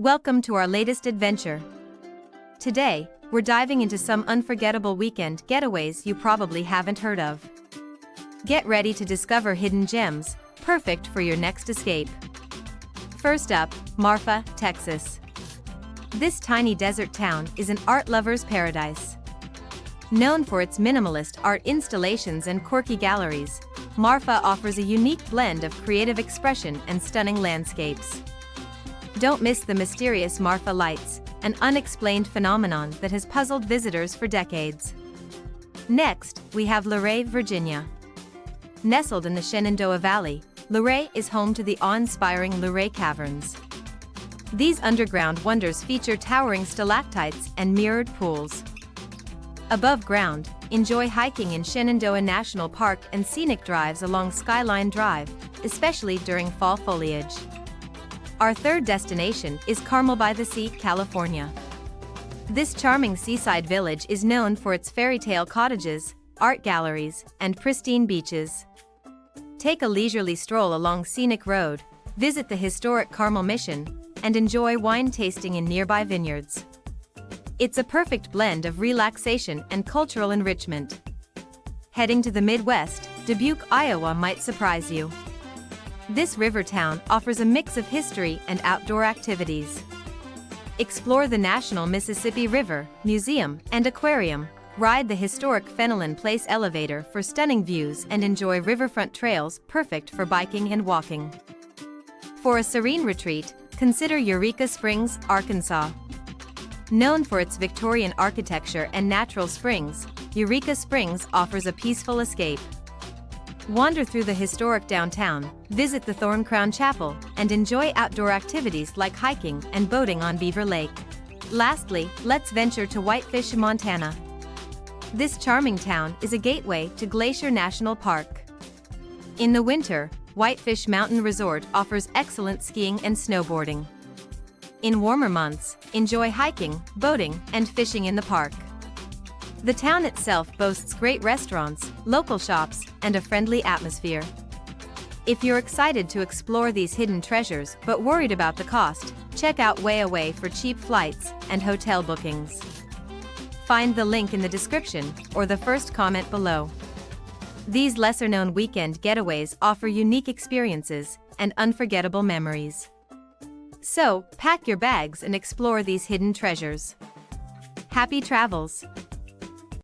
Welcome to our latest adventure. Today, we're diving into some unforgettable weekend getaways you probably haven't heard of. Get ready to discover hidden gems, perfect for your next escape. First up, Marfa, Texas. This tiny desert town is an art lover's paradise. Known for its minimalist art installations and quirky galleries, Marfa offers a unique blend of creative expression and stunning landscapes. Don't miss the mysterious Marfa Lights, an unexplained phenomenon that has puzzled visitors for decades. Next, we have Luray, Virginia. Nestled in the Shenandoah Valley, Luray is home to the awe-inspiring Luray Caverns. These underground wonders feature towering stalactites and mirrored pools. Above ground, enjoy hiking in Shenandoah National Park and scenic drives along Skyline Drive, especially during fall foliage. Our third destination is Carmel-by-the-Sea, California. This charming seaside village is known for its fairy tale cottages, art galleries, and pristine beaches. Take a leisurely stroll along Scenic Road, visit the historic Carmel Mission, and enjoy wine tasting in nearby vineyards. It's a perfect blend of relaxation and cultural enrichment. Heading to the Midwest, Dubuque, Iowa might surprise you. This river town offers a mix of history and outdoor activities. Explore the National Mississippi River, Museum, and Aquarium, ride the historic Fenelon Place Elevator for stunning views, and enjoy riverfront trails perfect for biking and walking. For a serene retreat, consider Eureka Springs, Arkansas. Known for its Victorian architecture and natural springs, Eureka Springs offers a peaceful escape. Wander through the historic downtown, visit the Thorn Crown Chapel, and enjoy outdoor activities like hiking and boating on Beaver Lake. Lastly, let's venture to Whitefish, Montana. This charming town is a gateway to Glacier National Park. In the winter, Whitefish Mountain Resort offers excellent skiing and snowboarding. In warmer months, enjoy hiking, boating, and fishing in the park. The town itself boasts great restaurants, local shops, and a friendly atmosphere. If you're excited to explore these hidden treasures but worried about the cost, check out Away for cheap flights and hotel bookings. Find the link in the description or the first comment below. These lesser-known weekend getaways offer unique experiences and unforgettable memories. So, pack your bags and explore these hidden treasures. Happy travels!